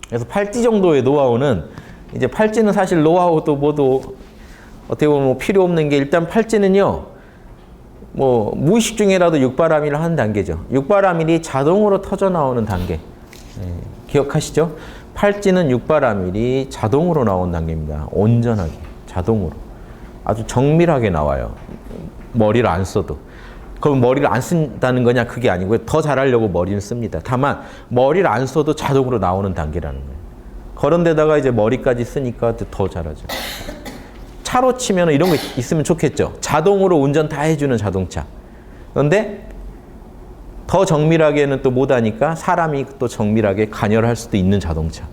그래서 팔찌 정도의 노하우는 이제 팔찌는 사실 노하우도 뭐도 어떻게 보면 뭐 필요 없는 게 일단 팔찌는요. 뭐 무의식 중에라도 육바라밀을 하는 단계죠. 육바라밀이 자동으로 터져 나오는 단계. 기억하시죠? 팔찌는 육바라밀이 자동으로 나온 단계입니다. 온전하게 자동으로 아주 정밀하게 나와요. 머리를 안 써도. 그럼 머리를 안 쓴다는 거냐? 그게 아니고요. 더 잘하려고 머리는 씁니다. 다만 머리를 안 써도 자동으로 나오는 단계라는 거예요. 그런 데다가 이제 머리까지 쓰니까 더 잘하죠. 차로 치면 이런 거 있으면 좋겠죠. 자동으로 운전 다 해주는 자동차. 그런데 더 정밀하게는 또 못하니까 사람이 또 정밀하게 관여할 수도 있는 자동차.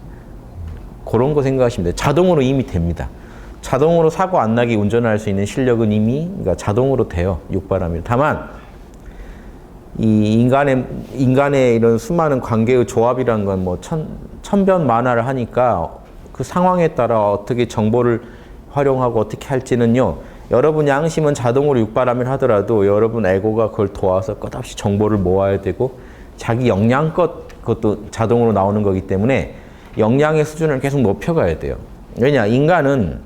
그런 거 생각하시면 돼요. 자동으로 이미 됩니다. 자동으로 사고 안 나게 운전할 수 있는 실력은 이미 그러니까 자동으로 돼요. 육바라밀. 다만 이 인간의 이런 수많은 관계의 조합이라는 건 뭐 천변만화를 하니까 그 상황에 따라 어떻게 정보를 활용하고 어떻게 할지는요. 여러분 양심은 자동으로 육바라밀 하더라도 여러분 에고가 그걸 도와서 끝없이 정보를 모아야 되고 자기 역량껏 그것도 자동으로 나오는 거기 때문에 역량의 수준을 계속 높여가야 돼요. 왜냐? 인간은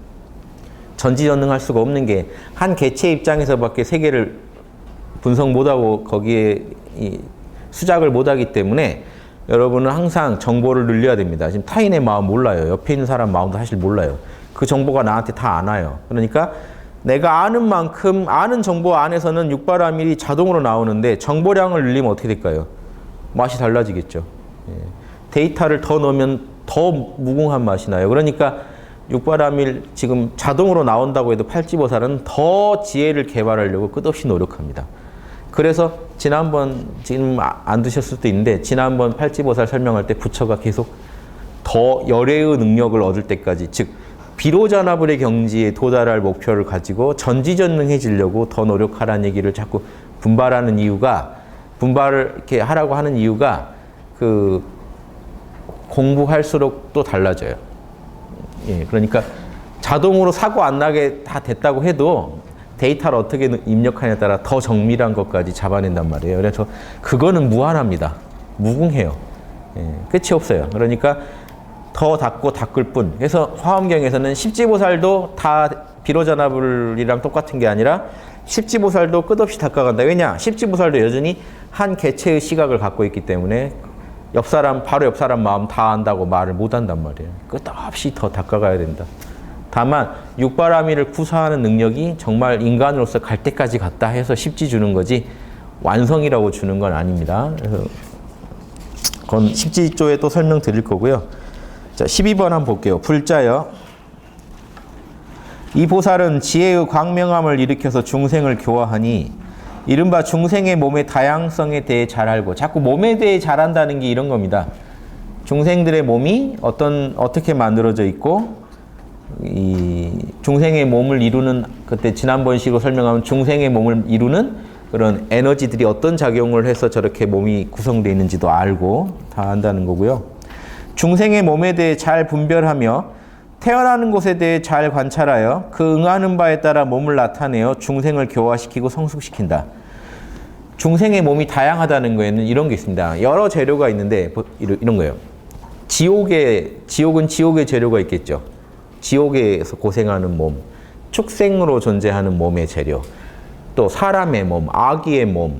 전지전능할 수가 없는 게 한 개체 입장에서밖에 세계를 분석 못하고 거기에 수작을 못하기 때문에 여러분은 항상 정보를 늘려야 됩니다. 지금 타인의 마음 몰라요. 옆에 있는 사람 마음도 사실 몰라요. 그 정보가 나한테 다 안 와요. 그러니까 내가 아는 만큼 아는 정보 안에서는 육바라밀이 자동으로 나오는데 정보량을 늘리면 어떻게 될까요? 맛이 달라지겠죠. 데이터를 더 넣으면 더 무궁한 맛이 나요. 그러니까 육바라밀 지금 자동으로 나온다고 해도 팔찌보살은 더 지혜를 개발하려고 끝없이 노력합니다. 그래서 지난번 지금 안 드셨을 수도 있는데 지난번 팔찌보살 설명할 때 부처가 계속 더 열애의 능력을 얻을 때까지 즉 비로자나불의 경지에 도달할 목표를 가지고 전지전능해지려고 더 노력하라는 얘기를 자꾸 분발하는 이유가 분발을 이렇게 하라고 하는 이유가 그 공부할수록 또 달라져요. 예, 그러니까 자동으로 사고 안 나게 다 됐다고 해도 데이터를 어떻게 입력하냐에 따라 더 정밀한 것까지 잡아낸단 말이에요. 그래서 그거는 무한합니다. 무궁해요. 예, 끝이 없어요. 그러니까 더 닦고 닦을 뿐. 그래서 화엄경에서는 십지보살도 다 비로자나불이랑 똑같은 게 아니라 십지보살도 끝없이 닦아간다. 왜냐? 십지보살도 여전히 한 개체의 시각을 갖고 있기 때문에 옆 사람, 바로 옆 사람 마음 다 안다고 말을 못 한단 말이에요. 끝없이 더 닦아가야 된다. 다만 육바라밀을 구사하는 능력이 정말 인간으로서 갈 때까지 갔다 해서 십지 주는 거지 완성이라고 주는 건 아닙니다. 그래서 그건 십지조에 또 설명드릴 거고요. 자, 12번 한번 볼게요. 불자여. 이 보살은 지혜의 광명함을 일으켜서 중생을 교화하니 이른바 중생의 몸의 다양성에 대해 잘 알고 자꾸 몸에 대해 잘 안다는 게 이런 겁니다. 중생들의 몸이 어떻게 만들어져 있고 이 중생의 몸을 이루는 그때 지난번 시로 설명하면 중생의 몸을 이루는 그런 에너지들이 어떤 작용을 해서 저렇게 몸이 구성되어 있는지도 알고 다 안다는 거고요. 중생의 몸에 대해 잘 분별하며 태어나는 곳에 대해 잘 관찰하여 그 응하는 바에 따라 몸을 나타내어 중생을 교화시키고 성숙시킨다. 중생의 몸이 다양하다는 거에는 이런 게 있습니다. 여러 재료가 있는데 이런 거예요. 지옥은 지옥의 재료가 있겠죠. 지옥에서 고생하는 몸, 축생으로 존재하는 몸의 재료, 또 사람의 몸, 아기의 몸,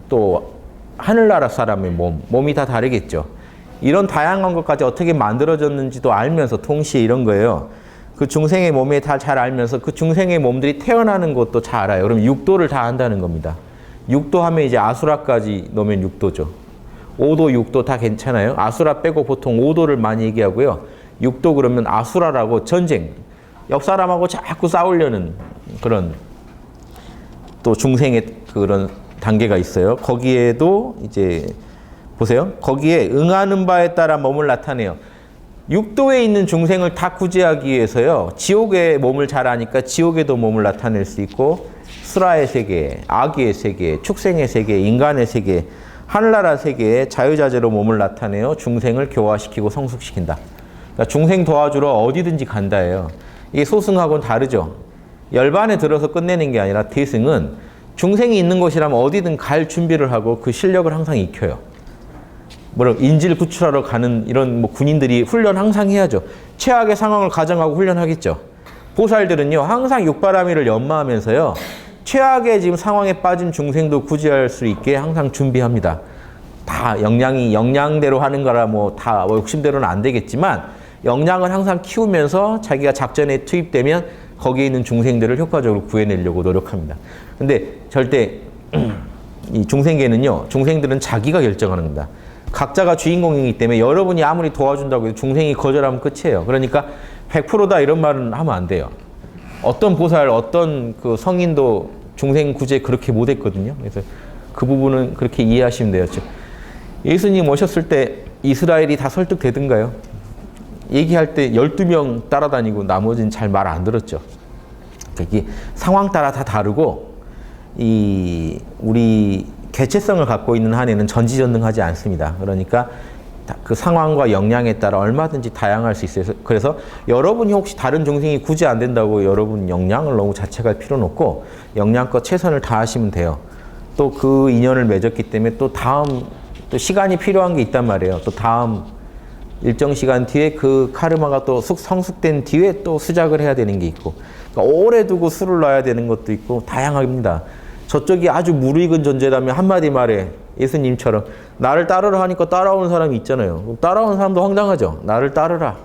또 하늘나라 사람의 몸이 다 다르겠죠. 이런 다양한 것까지 어떻게 만들어졌는지도 알면서 동시에 이런 거예요. 그 중생의 몸에 다 잘 알면서 그 중생의 몸들이 태어나는 것도 잘 알아요. 그럼 육도를 다 한다는 겁니다. 육도 하면 이제 아수라까지 넣으면 육도죠. 5도, 6도 다 괜찮아요. 아수라 빼고 보통 5도를 많이 얘기하고요. 6도 그러면 아수라라고 전쟁, 옆 사람하고 자꾸 싸우려는 그런 또 중생의 그런 단계가 있어요. 거기에도 이제 보세요. 거기에 응하는 바에 따라 몸을 나타내요. 육도에 있는 중생을 다 구제하기 위해서요. 지옥의 몸을 잘 아니까 지옥에도 몸을 나타낼 수 있고 수라의 세계, 아기의 세계, 축생의 세계, 인간의 세계, 하늘나라 세계에 자유자재로 몸을 나타내어 중생을 교화시키고 성숙시킨다. 그러니까 중생 도와주러 어디든지 간다예요. 이게 소승하고는 다르죠. 열반에 들어서 끝내는 게 아니라 대승은 중생이 있는 곳이라면 어디든 갈 준비를 하고 그 실력을 항상 익혀요. 인질 구출하러 가는 이런 뭐 군인들이 훈련 항상 해야죠. 최악의 상황을 가정하고 훈련하겠죠. 보살들은요, 항상 육바라밀을 연마하면서요, 최악의 지금 상황에 빠진 중생도 구제할 수 있게 항상 준비합니다. 다 역량대로 하는 거라 뭐 다 욕심대로는 안 되겠지만, 역량을 항상 키우면서 자기가 작전에 투입되면 거기에 있는 중생들을 효과적으로 구해내려고 노력합니다. 근데 절대 이 중생계는요, 중생들은 자기가 결정하는 겁니다. 각자가 주인공이기 때문에 여러분이 아무리 도와준다고 해도 중생이 거절하면 끝이에요. 그러니까 100%다 이런 말은 하면 안 돼요. 어떤 보살, 어떤 그 성인도 중생 구제 그렇게 못했거든요. 그래서 그 부분은 그렇게 이해하시면 돼요. 예수님 오셨을 때 이스라엘이 다 설득되던가요? 얘기할 때 12명 따라다니고 나머지는 잘 말 안 들었죠. 이게 상황 따라 다 다르고, 우리 개체성을 갖고 있는 한에는 전지전능하지 않습니다. 그러니까 그 상황과 역량에 따라 얼마든지 다양할 수 있어요. 그래서 여러분이 혹시 다른 중생이 구제 안 된다고 여러분 역량을 너무 자책할 필요는 없고, 역량껏 최선을 다하시면 돼요. 또 그 인연을 맺었기 때문에 또 시간이 필요한 게 있단 말이에요. 또 다음 일정 시간 뒤에 그 카르마가 또 성숙된 뒤에 또 수작을 해야 되는 게 있고, 그러니까 오래 두고 수를 놔야 되는 것도 있고 다양합니다. 저쪽이 아주 무르익은 존재라면 한마디 말에 예수님처럼 나를 따르라 하니까 따라오는 사람이 있잖아요. 그럼 따라오는 사람도 황당하죠. 나를 따르라.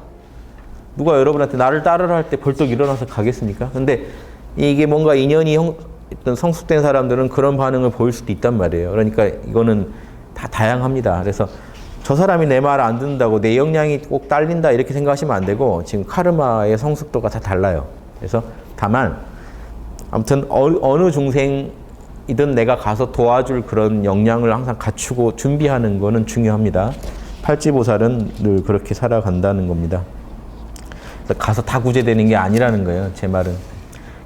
누가 여러분한테 나를 따르라 할 때 벌떡 일어나서 가겠습니까? 근데 이게 뭔가 인연이 어떤 성숙된 사람들은 그런 반응을 보일 수도 있단 말이에요. 그러니까 이거는 다 다양합니다. 그래서 저 사람이 내 말 안 듣는다고 내 역량이 꼭 딸린다 이렇게 생각하시면 안 되고, 지금 카르마의 성숙도가 다 달라요. 그래서 다만 아무튼 어느 중생이든 내가 가서 도와줄 그런 역량을 항상 갖추고 준비하는 거는 중요합니다. 팔찌보살은 늘 그렇게 살아간다는 겁니다. 그래서 가서 다 구제되는 게 아니라는 거예요. 제 말은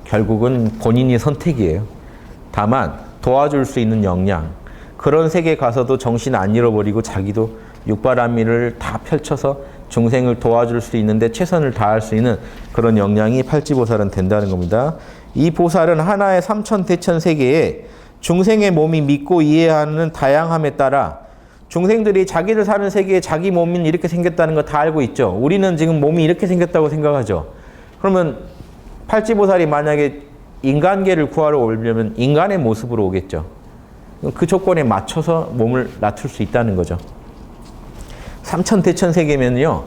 결국은 본인이 선택이에요. 다만 도와줄 수 있는 역량, 그런 세계에 가서도 정신 안 잃어버리고 자기도 육바라밀을 다 펼쳐서 중생을 도와줄 수 있는데 최선을 다할 수 있는 그런 역량이 팔찌보살은 된다는 겁니다. 이 보살은 하나의 삼천대천 세계에 중생의 몸이 믿고 이해하는 다양함에 따라, 중생들이 자기들 사는 세계에 자기 몸이 이렇게 생겼다는 거 다 알고 있죠. 우리는 지금 몸이 이렇게 생겼다고 생각하죠. 그러면 팔찌보살이 만약에 인간계를 구하러 오려면 인간의 모습으로 오겠죠. 그 조건에 맞춰서 몸을 낮출 수 있다는 거죠. 삼천대천 세계면요,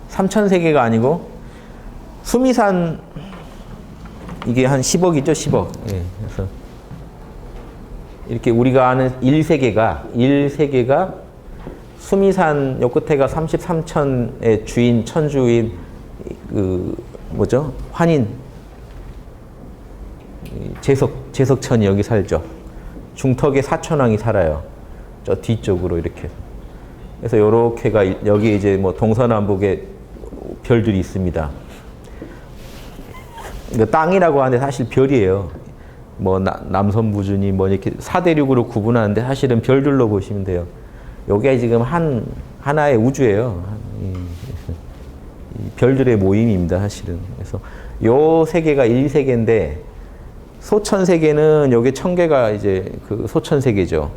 삼천세계가 아니고 수미산, 이게 한 10억이죠, 10억. 예, 그래서 이렇게 우리가 아는 1세계가 수미산 요 끝에가 33천의 주인, 천주인, 환인, 제석천이 여기 살죠. 중턱에 사천왕이 살아요. 저 뒤쪽으로 이렇게. 그래서 요렇게가 여기 이제 뭐 동서남북에 별들이 있습니다. 땅이라고 하는데 사실 별이에요. 뭐 남선부준이 뭐 이렇게 사대륙으로 구분하는데 사실은 별들로 보시면 돼요. 요게 지금 하나의 우주예요. 별들의 모임입니다, 사실은. 그래서 요 세계가 1세계인데, 소천세계는 요게 1000개가 이제 그 소천세계죠.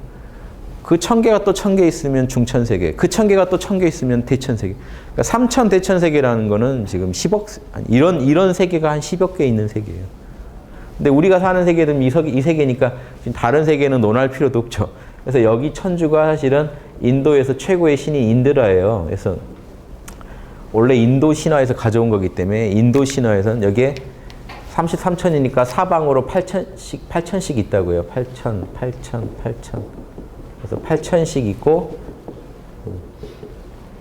그 1000개가 또 1000개 있으면 중천세계, 그 1000개가 또 1000개 있으면 대천세계. 그러니까 삼천대천세계라는 거는 지금 10억, 이런 세계가 한 10여 개 있는 세계예요. 근데 우리가 사는 세계는 이 세계니까 다른 세계는 논할 필요도 없죠. 그래서 여기 천주가 사실은 인도에서 최고의 신이 인드라예요. 그래서 원래 인도 신화에서 가져온 거기 때문에 인도 신화에서는 여기에 33천이니까 사방으로 8천씩 있다고요. 8천. 그래서 8천씩 있고,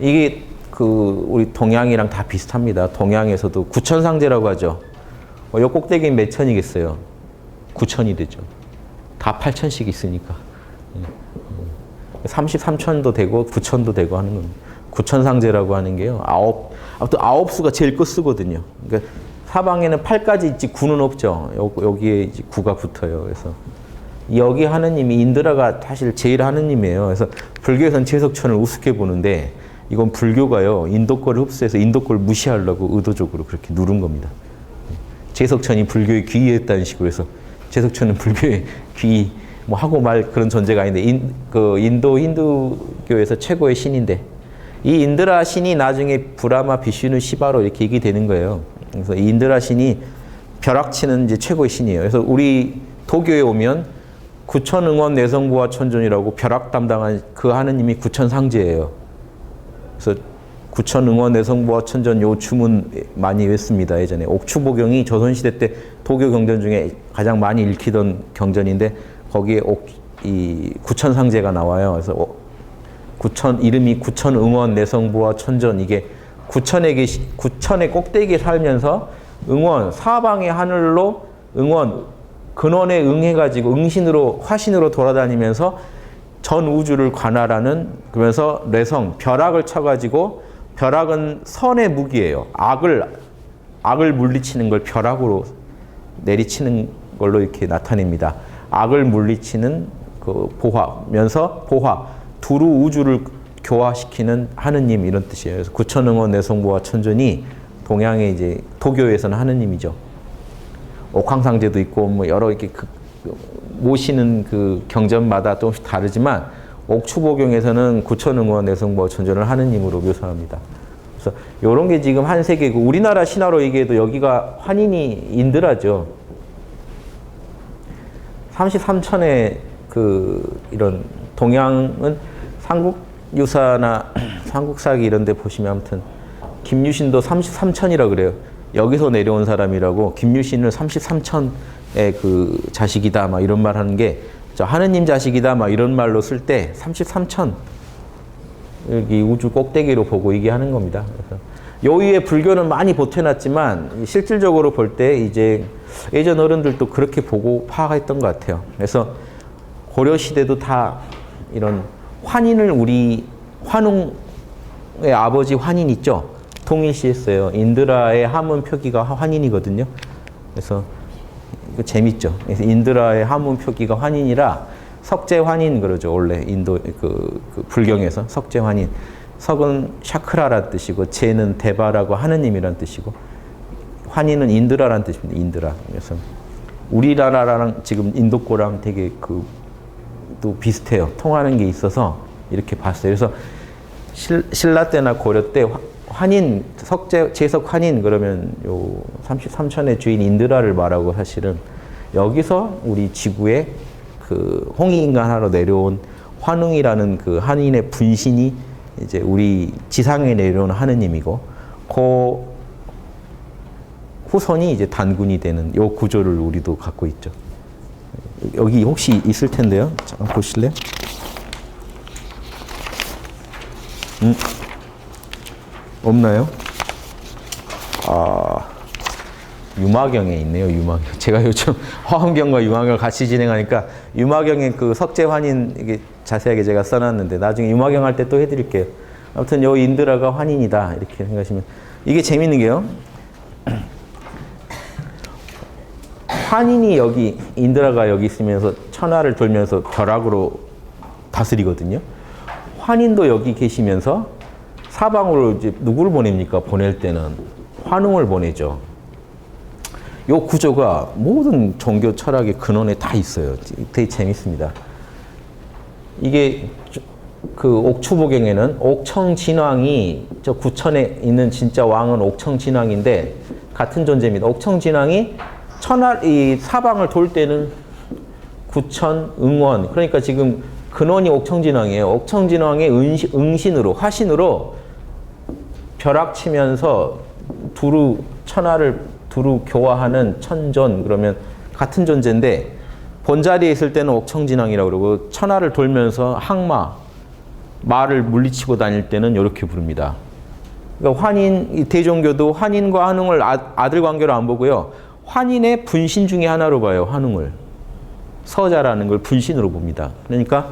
이게 우리 동양이랑 다 비슷합니다. 동양에서도 구천상제라고 하죠. 요 꼭대기는 몇 천이겠어요? 9천이 되죠. 다 8천씩 있으니까. 33천도 되고 9천도 되고 하는 겁니다. 구천상제라고 하는 게요. 아무튼 9수가 제일 끝수거든요. 그러니까 사방에는 8까지 있지 9는 없죠. 여기에 이제 9가 붙어요. 그래서 여기 하느님이 인드라가 사실 제일 하느님이에요. 그래서 불교에서는 제석천을 우습게 보는데, 이건 불교가요, 인도 거를 흡수해서 인도 걸 무시하려고 의도적으로 그렇게 누른 겁니다. 제석천이 불교에 귀의했다는 식으로 해서 제석천은 불교에 귀의 뭐 하고 말 그런 존재가 아닌데 인도 힌두교에서 최고의 신인데 이 인드라 신이 나중에 브라마, 비슈누, 시바로 이렇게 얘기 되는 거예요. 그래서 이 인드라 신이 벼락치는 이제 최고의 신이에요. 그래서 우리 도교에 오면 구천응원 내성부와 천존이라고 벼락 담당한 그 하느님이 구천상제예요. 그래서 구천응원 내성부와 천존 요 주문 많이 외웠습니다. 예전에 옥추보경이 조선시대 때 도교 경전 중에 가장 많이 읽히던 경전인데 거기에 이 구천상제가 나와요. 그래서 이름이 구천응원 내성부와 천존 이게 구천의 꼭대기에 살면서 응원 사방의 하늘로 응원 근원에 응해가지고 응신으로 화신으로 돌아다니면서 전 우주를 관할하는 그러면서 내성 벼락을 쳐가지고 벼락은 선의 무기예요. 악을 물리치는 걸 벼락으로 내리치는 걸로 이렇게 나타냅니다. 악을 물리치는 그 보화면서 두루 우주를 교화시키는 하느님 이런 뜻이에요. 그래서 구천응원 내성부와 천존이 동양의 이제 도교에서는 하느님이죠. 옥황상제도 있고 뭐 여러 이렇게 모시는 그 경전마다 조금씩 다르지만 옥추보경에서는 구천응원 내성부와 천존을 하느님으로 묘사합니다. 그래서 이런 게 지금 한 세계고 우리나라 신화로 얘기해도 여기가 환인이 인드라죠. 33천의 이런 동양은 삼국유사나 삼국사기 이런 데 보시면 아무튼 김유신도 33천이라 그래요. 여기서 내려온 사람이라고 김유신을 33천의 그 자식이다 막 이런 말 하는 게 저 하느님 자식이다 막 이런 말로 쓸 때 33천 여기 우주 꼭대기로 보고 얘기하는 겁니다. 그래서 요 위에 불교는 많이 보태놨지만 실질적으로 볼 때 이제 예전 어른들도 그렇게 보고 파악했던 것 같아요. 그래서 고려 시대도 다 이런 환인을 우리 환웅의 아버지 환인 있죠. 통일시했어요. 인드라의 하문 표기가 환인이거든요. 그래서 이거 재밌죠. 그래서 인드라의 하문 표기가 환인이라 석재 환인 그러죠. 원래 인도 그 불경에서 석재 환인. 석은 샤크라란 뜻이고 재는 대바라고 하느님이란 뜻이고 환인은 인드라란 뜻입니다. 인드라. 그래서 우리나라랑 지금 인도꼬랑 되게 또 비슷해요. 통하는 게 있어서 이렇게 봤어요. 그래서 신라 때나 고려 때 환인, 제석 환인 그러면 요 33천의 주인 인드라를 말하고 사실은 여기서 우리 지구에 그 홍익인간하러 내려온 환웅이라는 그 한인의 분신이 이제 우리 지상에 내려온 하느님이고 그 후손이 이제 단군이 되는 요 구조를 우리도 갖고 있죠. 여기 혹시 있을 텐데요. 잠깐 보실래요? 없나요? 유마경에 있네요. 유마경. 제가 요즘 화엄경과 유마경을 같이 진행하니까 유마경의 그 석재 환인 이게 자세하게 제가 써놨는데 나중에 유마경 할 때 또 해드릴게요. 아무튼 요 인드라가 환인이다 이렇게 생각하시면 이게 재밌는 게요. 환인이 여기 인드라가 여기 있으면서 천하를 돌면서 벼락으로 다스리거든요. 환인도 여기 계시면서 사방으로 이제 누구를 보냅니까? 보낼 때는 환웅을 보내죠. 요 구조가 모든 종교 철학의 근원에 다 있어요. 되게 재밌습니다. 이게 그 옥추보경에는 옥청진왕이 저 구천에 있는 진짜 왕은 옥청진왕인데 같은 존재입니다. 옥청진왕이 이 사방을 돌 때는 구천응원 그러니까 지금 근원이 옥청진왕이에요. 옥청진왕의 응신으로 화신으로 벼락치면서 두루 천하를 두루 교화하는 천존 그러면 같은 존재인데 본자리에 있을 때는 옥청진왕이라고 그러고 천하를 돌면서 말을 물리치고 다닐 때는 이렇게 부릅니다. 그러니까 환인 대종교도 환인과 환웅을 아들 관계로 안 보고요. 환인의 분신 중에 하나로 봐요. 환웅을 서자라는 걸 분신으로 봅니다. 그러니까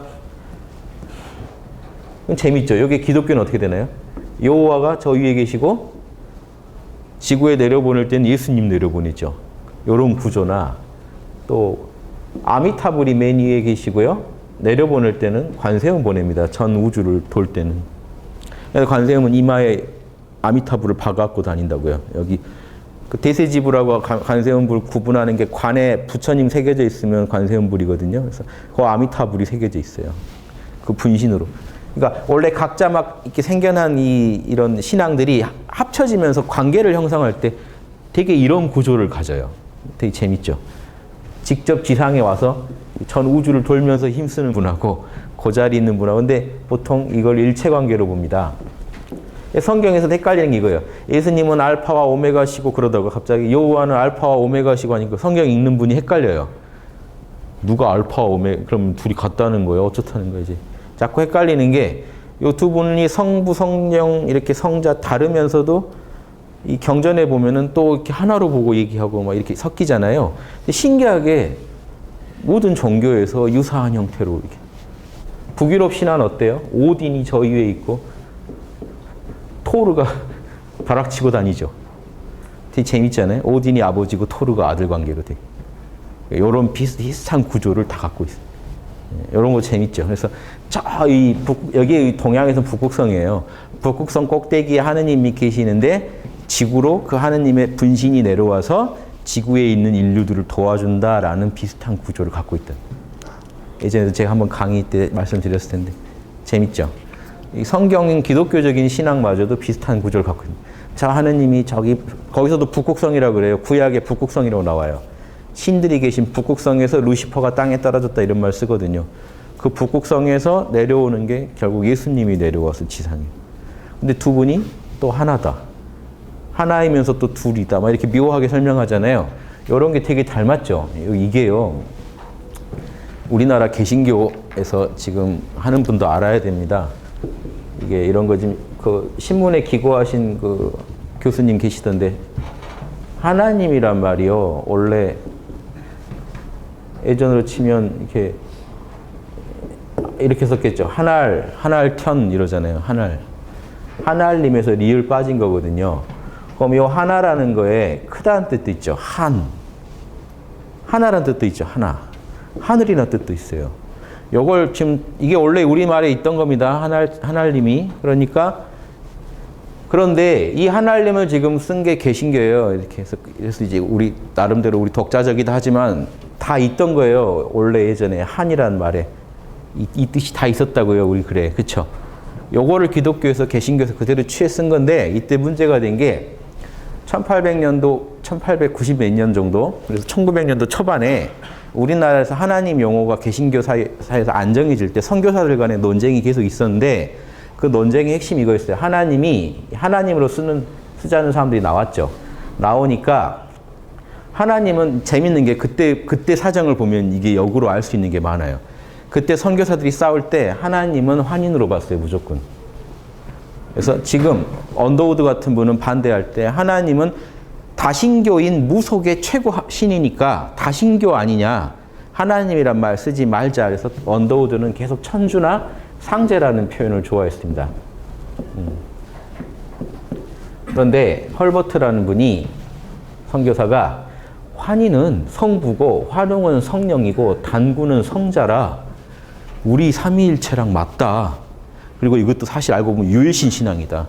재밌죠. 여기 기독교는 어떻게 되나요? 여호와가 저 위에 계시고 지구에 내려보낼 때는 예수님 내려보내죠. 이런 구조나 또 아미타불이 맨 위에 계시고요. 내려보낼 때는 관세음 보냅니다. 전 우주를 돌 때는. 그래서 관세음은 이마에 아미타불을 박아갖고 다닌다고요. 여기 그 대세지불하고 관세음불 구분하는 게 관에 부처님 새겨져 있으면 관세음불이거든요. 그래서 그 아미타불이 새겨져 있어요. 그 분신으로. 그러니까 원래 각자 막 이렇게 생겨난 이런 신앙들이 합쳐지면서 관계를 형성할 때 되게 이런 구조를 가져요. 되게 재밌죠. 직접 지상에 와서 전 우주를 돌면서 힘쓰는 분하고 그 자리에 있는 분하고 근데 보통 이걸 일체관계로 봅니다. 성경에서 헷갈리는 게 이거예요. 예수님은 알파와 오메가시고 그러다가 갑자기 여호와는 알파와 오메가시고 하니까 성경 읽는 분이 헷갈려요. 누가 알파와 오메가 그럼 둘이 같다는 거예요? 어쩌다는 거지? 자꾸 헷갈리는 게 이 두 분이 성부 성령 이렇게 성자 다르면서도 이 경전에 보면은 또 이렇게 하나로 보고 얘기하고 막 이렇게 섞이잖아요. 근데 신기하게 모든 종교에서 유사한 형태로 이렇게. 북유럽 신화는 어때요? 오딘이 저 위에 있고 토르가 벼락치고 다니죠. 되게 재밌잖아요. 오딘이 아버지고 토르가 아들 관계로 되게. 이런 비슷한 구조를 다 갖고 있어요. 이런 거 재밌죠. 그래서 여기 동양에서 북극성이에요. 북극성 꼭대기에 하느님이 계시는데 지구로 그 하느님의 분신이 내려와서 지구에 있는 인류들을 도와준다라는 비슷한 구조를 갖고 있다. 예전에도 제가 한번 강의 때 말씀드렸을 텐데 재밌죠. 이 성경인 기독교적인 신앙마저도 비슷한 구조를 갖고 있는. 자, 하느님이 거기서도 북극성이라고 그래요. 구약에 북극성이라고 나와요. 신들이 계신 북극성에서 루시퍼가 땅에 떨어졌다 이런 말 쓰거든요. 그 북극성에서 내려오는 게 결국 예수님이 내려와서 지상에. 근데 두 분이 또 하나다. 하나이면서 또 둘이다. 막 이렇게 묘하게 설명하잖아요. 이런 게 되게 닮았죠. 이게요. 우리나라 개신교에서 지금 하는 분도 알아야 됩니다. 이게 이런 거 지금 그 신문에 기고하신 그 교수님 계시던데 하나님이란 말이요. 원래 예전으로 치면 이렇게 썼겠죠. 한알천 이러잖아요. 한알님에서 리을 빠진 거거든요. 그럼 이 하나라는 거에 크다는 뜻도 있죠. 하나라는 뜻도 있죠. 하늘이라는 뜻도 있어요. 요걸 지금 이게 원래 우리말에 있던 겁니다. 하나님이. 그런데 이 하나님을 지금 쓴 게 개신교예요. 이렇게 해서 그래서 이제 우리 나름대로 우리 독자적이다 하지만 다 있던 거예요. 원래 예전에 한이란 말에 이 뜻이 다 있었다고요. 우리 그래. 그렇죠? 요거를 기독교에서 개신교에서 그대로 취해 쓴 건데 이때 문제가 된 게 1800년도 1890 몇 년 정도 그래서 1900년도 초반에 우리나라에서 하나님 용어가 개신교 사회에서 안 정해질 때 선교사들 간의 논쟁이 계속 있었는데 그 논쟁의 핵심이 이거였어요. 하나님이 하나님으로 쓰자는 사람들이 나왔죠. 나오니까 하나님은 재밌는 게 그때 사정을 보면 이게 역으로 알 수 있는 게 많아요. 그때 선교사들이 싸울 때 하나님은 환인으로 봤어요. 무조건. 그래서 지금 언더우드 같은 분은 반대할 때 하나님은 다신교인 무속의 최고 신이니까 다신교 아니냐. 하나님이란 말 쓰지 말자. 그래서 언더우드는 계속 천주나 상제라는 표현을 좋아했습니다. 그런데 헐버트라는 분이 선교사가 환희는 성부고 환웅은 성령이고 단구는 성자라 우리 삼위일체랑 맞다. 그리고 이것도 사실 알고 보면 유일신 신앙이다.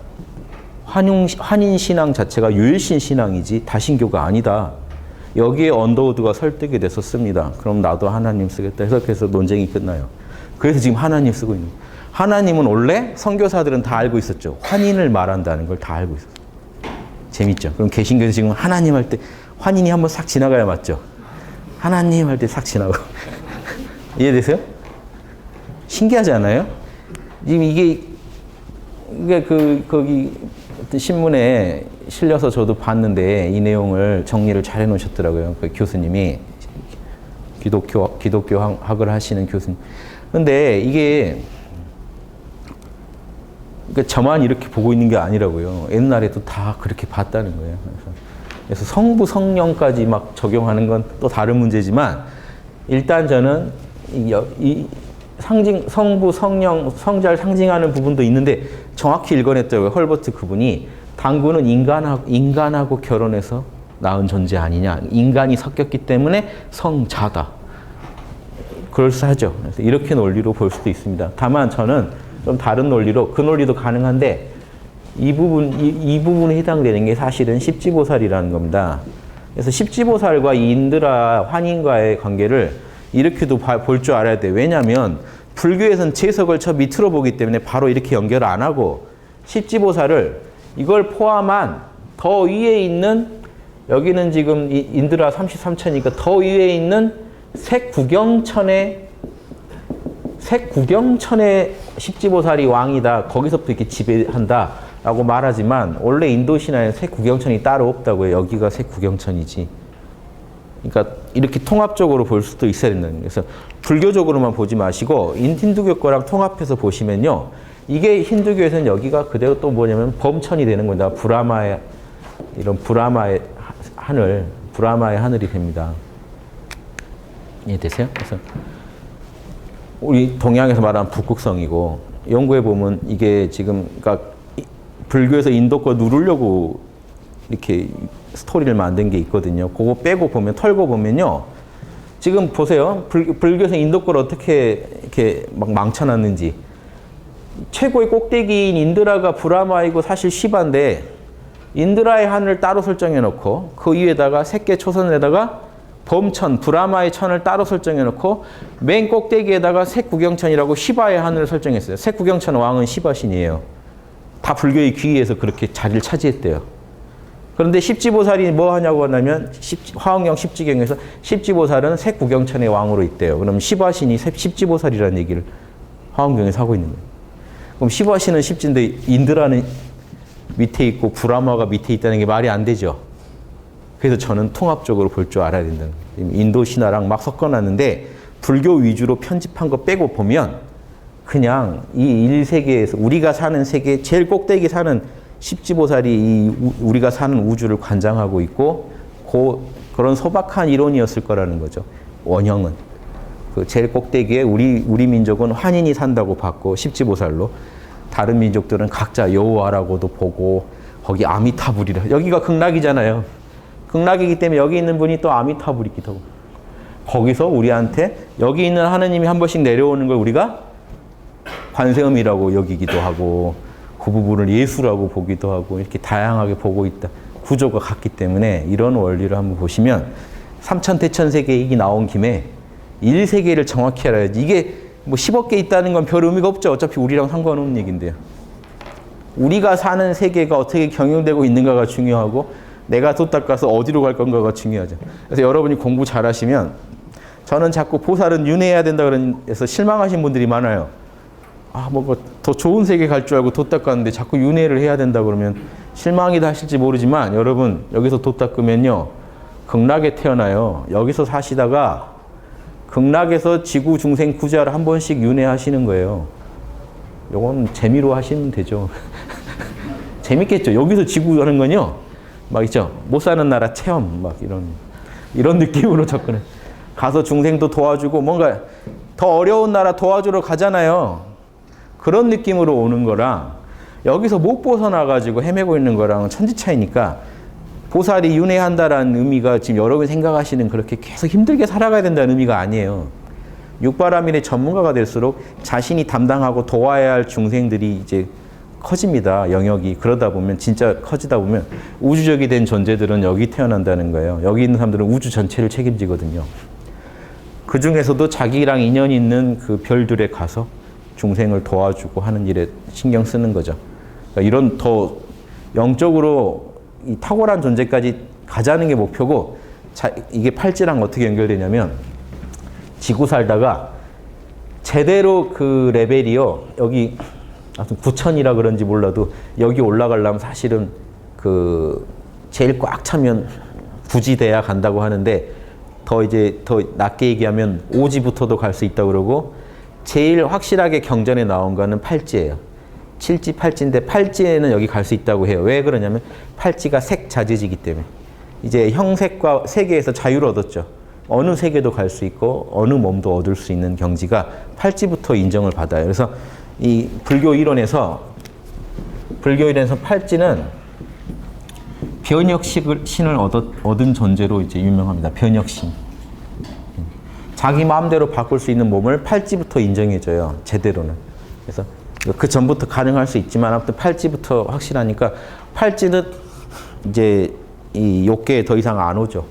환인 신앙 자체가 유일신 신앙이지 다신교가 아니다. 여기에 언더우드가 설득이 돼서 씁니다. 그럼 나도 하나님 쓰겠다 해서 그래서 논쟁이 끝나요. 그래서 지금 하나님 쓰고 있는 거예요. 하나님은 원래 선교사들은 다 알고 있었죠. 환인을 말한다는 걸 다 알고 있었어요. 재밌죠? 그럼 개신교에서 지금 하나님 할 때 환인이 한번 싹 지나가야 맞죠? 하나님 할 때 싹 지나고. 이해되세요? 신기하지 않아요? 지금 이게 거기 신문에 실려서 저도 봤는데 이 내용을 정리를 잘 해놓으셨더라고요. 그 교수님이 기독교 학을 하시는 교수님. 근데 이게 그러니까 저만 이렇게 보고 있는 게 아니라고요. 옛날에도 다 그렇게 봤다는 거예요. 그래서 성부 성령까지 막 적용하는 건 또 다른 문제지만 일단 저는 이 성부 성령 성자를 상징하는 부분도 있는데 정확히 읽어냈더라고요. 헐버트 그분이 단구는 인간하고 결혼해서 낳은 존재 아니냐. 인간이 섞였기 때문에 성자다. 그럴싸하죠. 그래서 이렇게 논리로 볼 수도 있습니다. 다만 저는 좀 다른 논리로 그 논리도 가능한데 이 부분에 해당되는 게 사실은 십지보살이라는 겁니다. 그래서 십지보살과 이 인드라 환인과의 관계를 이렇게도 볼 줄 알아야 돼요. 왜냐하면 불교에서는 재석을 저 밑으로 보기 때문에 바로 이렇게 연결을 안 하고 십지보살을 이걸 포함한 더 위에 있는 여기는 지금 인드라 33천이니까 더 위에 있는 색구경천의 십지보살이 왕이다. 거기서부터 이렇게 지배한다. 라고 말하지만 원래 인도 신화에 색구경천이 따로 없다고요. 여기가 색구경천이지. 그러니까 이렇게 통합적으로 볼 수도 있어야 된다는 거예요. 그래서 불교적으로만 보지 마시고 힌두교 거랑 통합해서 보시면요. 이게 힌두교에서는 여기가 그대로 또 뭐냐면 범천이 되는 겁니다. 브라마의 이런 브라마의 하늘이 됩니다. 이해되세요? 그래서 우리 동양에서 말하는 북극성이고 연구해 보면 이게 지금 그러니까 불교에서 인도 거 누르려고 이렇게 스토리를 만든 게 있거든요. 그거 빼고 보면 털고 보면요. 지금 보세요. 불교에서 인도 걸 어떻게 이렇게 막 망쳐놨는지. 최고의 꼭대기인 인드라가 브라마이고 사실 시바인데 인드라의 하늘을 따로 설정해 놓고 그 위에다가 색계 초선에다가 범천, 브라마의 천을 따로 설정해 놓고 맨 꼭대기에다가 색구경천이라고 시바의 하늘을 설정했어요. 색구경천 왕은 시바신이에요. 다 불교의 귀에서 그렇게 자리를 차지했대요. 그런데 십지보살이 뭐 하냐고 하냐면 화엄경 십지경에서 십지보살은 색구경천의 왕으로 있대요. 그럼 시바신이 십지보살이라는 얘기를 화엄경에서 하고 있는 거예요. 그럼 시바신은 십지인데 인드라는 밑에 있고 브라마가 밑에 있다는 게 말이 안 되죠. 그래서 저는 통합적으로 볼 줄 알아야 된다는 거예요. 인도 신화랑 막 섞어놨는데 불교 위주로 편집한 거 빼고 보면 그냥 이 1세계에서 우리가 사는 세계 제일 꼭대기 사는 십지보살이 우리가 사는 우주를 관장하고 있고 그런 소박한 이론이었을 거라는 거죠. 원형은. 그 제일 꼭대기에 우리 민족은 환인이 산다고 봤고 십지보살로 다른 민족들은 각자 여호와라고도 보고 거기 아미타불이라 여기가 극락이잖아요. 극락이기 때문에 여기 있는 분이 또 아미타불이기도 하고 거기서 우리한테 여기 있는 하느님이 한 번씩 내려오는 걸 우리가 관세음이라고 여기기도 하고 그 부분을 예수라고 보기도 하고 이렇게 다양하게 보고 있다. 구조가 같기 때문에 이런 원리를 한번 보시면 삼천대천세계 얘기 나온 김에 1세계를 정확히 알아야지. 이게 뭐 10억 개 있다는 건 별 의미가 없죠. 어차피 우리랑 상관없는 얘기인데요. 우리가 사는 세계가 어떻게 경영되고 있는가가 중요하고 내가 돈 닦아서 어디로 갈 건가가 중요하죠. 그래서 여러분이 공부 잘하시면 저는 자꾸 보살은 윤회해야 된다 그래서 실망하신 분들이 많아요. 아, 뭐 더 좋은 세계 갈 줄 알고 돈 닦았는데 자꾸 윤회를 해야 된다 그러면 실망이다 하실지 모르지만 여러분 여기서 돈 닦으면요. 극락에 태어나요. 여기서 사시다가 극락에서 지구 중생 구자를 한 번씩 윤회하시는 거예요. 요건 재미로 하시면 되죠. 재밌겠죠. 여기서 지구 하는 건요. 막 있죠. 못 사는 나라 체험 막 이런 느낌으로 접근해. 가서 중생도 도와주고 뭔가 더 어려운 나라 도와주러 가잖아요. 그런 느낌으로 오는 거랑 여기서 못 벗어나가지고 헤매고 있는 거랑 천지 차이니까 보살이 윤회한다라는 의미가 지금 여러분이 생각하시는 그렇게 계속 힘들게 살아가야 된다는 의미가 아니에요. 육바라밀의 전문가가 될수록 자신이 담당하고 도와야 할 중생들이 이제 커집니다. 영역이. 그러다 보면 진짜 커지다 보면 우주적이 된 존재들은 여기 태어난다는 거예요. 여기 있는 사람들은 우주 전체를 책임지거든요. 그 중에서도 자기랑 인연이 있는 그 별들에 가서 중생을 도와주고 하는 일에 신경 쓰는 거죠. 그러니까 이런 더 영적으로 이 탁월한 존재까지 가자는 게 목표고 이게 팔찌랑 어떻게 연결되냐면 지구 살다가 제대로 그 레벨이요. 여기 9천이라 그런지 몰라도 여기 올라가려면 사실은 그 제일 꽉 차면 구지대야 간다고 하는데 더 낮게 얘기하면 오지부터도 갈 수 있다고 그러고 제일 확실하게 경전에 나온 거는 팔찌예요. 7지, 8지인데 8지에는 여기 갈 수 있다고 해요. 왜 그러냐면 8지가 색자재지기 때문에. 이제 형색과 세계에서 자유를 얻었죠. 어느 세계도 갈 수 있고 어느 몸도 얻을 수 있는 경지가 8지부터 인정을 받아요. 그래서 이 불교 이론에서 8지는 변혁신을 얻은 존재로 이제 유명합니다. 변혁신. 자기 마음대로 바꿀 수 있는 몸을 8지부터 인정해줘요. 제대로는. 그래서 그 전부터 가능할 수 있지만 아무튼 팔찌부터 확실하니까 팔찌는 이제 이 욕계에 더 이상 안 오죠.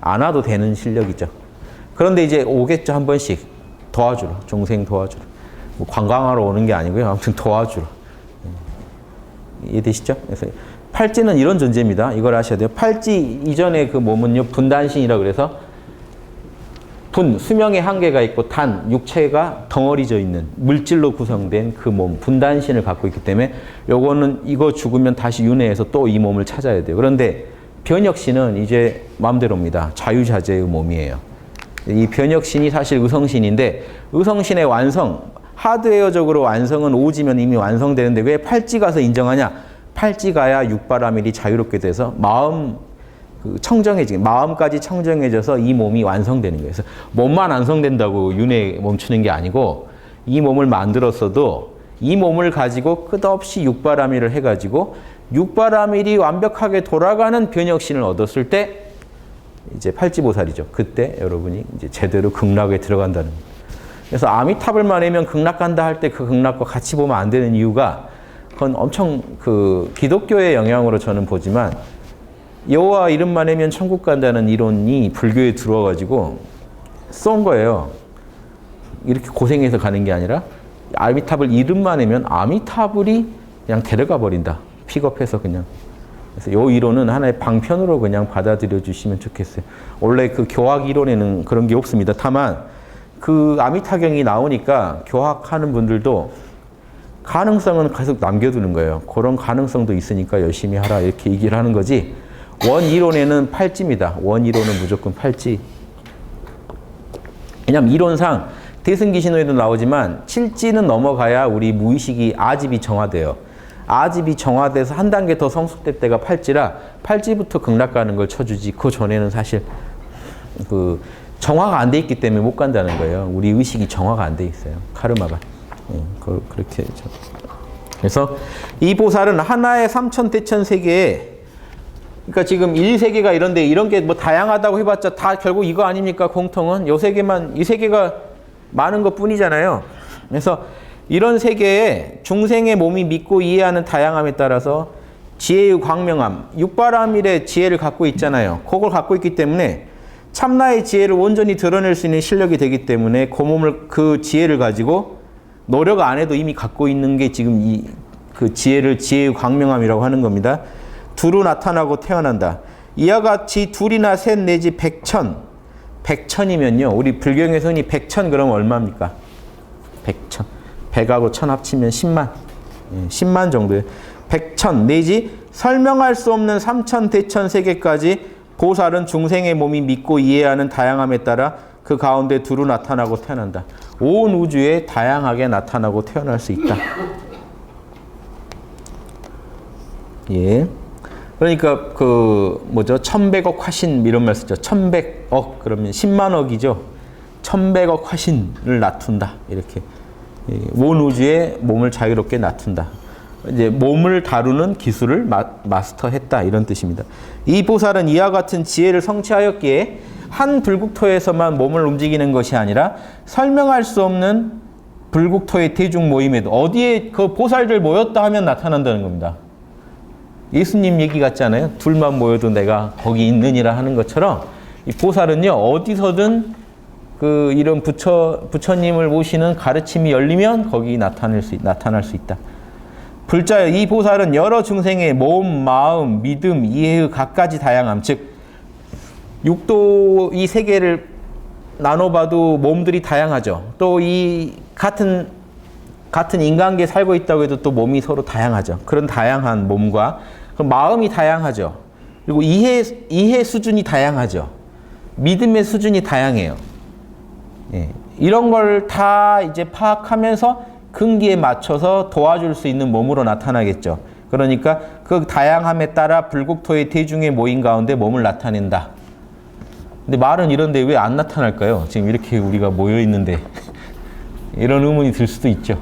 안 와도 되는 실력이죠. 그런데 이제 오겠죠. 한 번씩 도와주러. 중생 도와주러. 뭐 관광하러 오는 게 아니고요. 아무튼 도와주러. 이해되시죠? 그래서 팔찌는 이런 존재입니다. 이걸 아셔야 돼요. 팔찌 이전의 그 몸은요, 분단신이라 그래서 분, 수명의 한계가 있고 단, 육체가 덩어리져 있는 물질로 구성된 그 몸, 분단신을 갖고 있기 때문에 요거는 이거 죽으면 다시 윤회해서 또 이 몸을 찾아야 돼요. 그런데 변혁신은 이제 마음대로입니다. 자유자재의 몸이에요. 이 변혁신이 사실 의성신인데 의성신의 완성, 하드웨어적으로 완성은 오지면 이미 완성되는데 왜 팔찌 가서 인정하냐? 팔찌 가야 육바라밀이 자유롭게 돼서 마음 마음까지 청정해져서 이 몸이 완성되는 거예요. 그래서 몸만 완성된다고 윤회 멈추는 게 아니고 이 몸을 만들었어도 이 몸을 가지고 끝없이 육바라밀을 해가지고 육바라밀이 완벽하게 돌아가는 변혁신을 얻었을 때 이제 팔찌보살이죠. 그때 여러분이 이제 제대로 극락에 들어간다는 거예요. 그래서 아미타불만 하면 극락 간다 할 때 그 극락과 같이 보면 안 되는 이유가 그건 엄청 그 기독교의 영향으로 저는 보지만 여호와 이름만 하면 천국 간다는 이론이 불교에 들어와가지고 쏜 거예요. 이렇게 고생해서 가는 게 아니라 아미타불 이름만 하면 아미타불이 그냥 데려가 버린다. 픽업해서 그냥. 그래서 이 이론은 하나의 방편으로 그냥 받아들여 주시면 좋겠어요. 원래 그 교학 이론에는 그런 게 없습니다. 다만 그 아미타경이 나오니까 교학하는 분들도 가능성은 계속 남겨두는 거예요. 그런 가능성도 있으니까 열심히 하라 이렇게 얘기를 하는 거지. 원 이론에는 팔찌입니다. 원 이론은 무조건 팔찌. 왜냐하면 이론상 대승기신호에도 나오지만 7지는 넘어가야 우리 무의식이 아집이 정화돼요. 아집이 정화돼서 한 단계 더 성숙될 때가 팔찌라 팔찌부터 극락 가는 걸 쳐주지 그 전에는 사실 그 정화가 안 돼 있기 때문에 못 간다는 거예요. 우리 의식이 정화가 안 돼 있어요. 카르마가. 그렇게. 그래서 이 보살은 하나의 삼천대천 세계에 그러니까 지금 1세계가 이런데 이런 게 뭐 다양하다고 해봤자 다 결국 이거 아닙니까? 공통은 요 세계만 이 세계가 많은 것 뿐이잖아요. 그래서 이런 세계에 중생의 몸이 믿고 이해하는 다양함에 따라서 지혜의 광명함, 육바라밀의 지혜를 갖고 있잖아요. 그걸 갖고 있기 때문에 참나의 지혜를 온전히 드러낼 수 있는 실력이 되기 때문에 그 몸을 그 지혜를 가지고 노력 안 해도 이미 갖고 있는 게 지금 그 지혜의 광명함이라고 하는 겁니다. 두루 나타나고 태어난다. 이와 같이 둘이나 셋 내지 백천. 백천이면요. 우리 불경에서 흔히 백천 그러면 얼마입니까? 백천. 백하고 천 합치면 10만. 10만 정도예요. 백천 내지 설명할 수 없는 삼천 대천 세계까지 보살은 중생의 몸이 믿고 이해하는 다양함에 따라 그 가운데 두루 나타나고 태어난다. 온 우주에 다양하게 나타나고 태어날 수 있다. 예. 그러니까 그 뭐죠? 1100억 화신 이런 말 쓰죠. 1100억 그러면 10만억이죠. 1100억 화신을 낳둔다. 이렇게 온 우주에 몸을 자유롭게 낳둔다. 이제 몸을 다루는 기술을 마스터했다 이런 뜻입니다. 이 보살은 이와 같은 지혜를 성취하였기에 한 불국토에서만 몸을 움직이는 것이 아니라 설명할 수 없는 불국토의 대중 모임에도 어디에 그 보살들 모였다 하면 나타난다는 겁니다. 예수님 얘기 같잖아요. 둘만 모여도 내가 거기 있느니라 하는 것처럼 이 보살은요 어디서든 그 이런 부처님을 모시는 가르침이 열리면 거기 나타날 수 있다. 불자여 이 보살은 여러 중생의 몸, 마음, 믿음, 이해의 갖가지 다양함, 즉 육도 이 세계를 나눠봐도 몸들이 다양하죠. 또 이 같은 인간계에 살고 있다고 해도 또 몸이 서로 다양하죠. 그런 다양한 몸과 마음이 다양하죠. 그리고 이해 수준이 다양하죠. 믿음의 수준이 다양해요. 예. 이런 걸 다 이제 파악하면서 근기에 맞춰서 도와줄 수 있는 몸으로 나타나겠죠. 그러니까 그 다양함에 따라 불국토의 대중의 모임 가운데 몸을 나타낸다. 근데 말은 이런데 왜 안 나타날까요? 지금 이렇게 우리가 모여 있는데 이런 의문이 들 수도 있죠.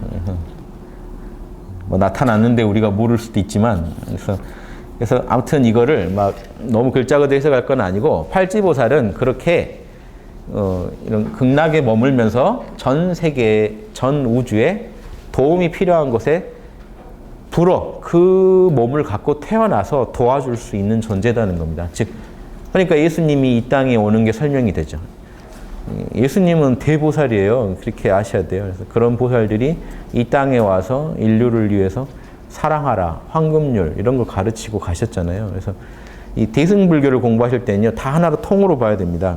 뭐 나타났는데 우리가 모를 수도 있지만 그래서 아무튼 이거를 막 너무 글자 그대로 해석할 건 아니고 팔찌보살은 그렇게 이런 극락에 머물면서 전 세계, 전 우주에 도움이 필요한 것에 불어 그 몸을 갖고 태어나서 도와줄 수 있는 존재라는 겁니다. 즉, 그러니까 예수님이 이 땅에 오는 게 설명이 되죠. 예수님은 대보살이에요. 그렇게 아셔야 돼요. 그래서 그런 보살들이 이 땅에 와서 인류를 위해서 사랑하라, 황금률 이런 걸 가르치고 가셨잖아요. 그래서 이 대승불교를 공부하실 때는요, 다 하나로 통으로 봐야 됩니다.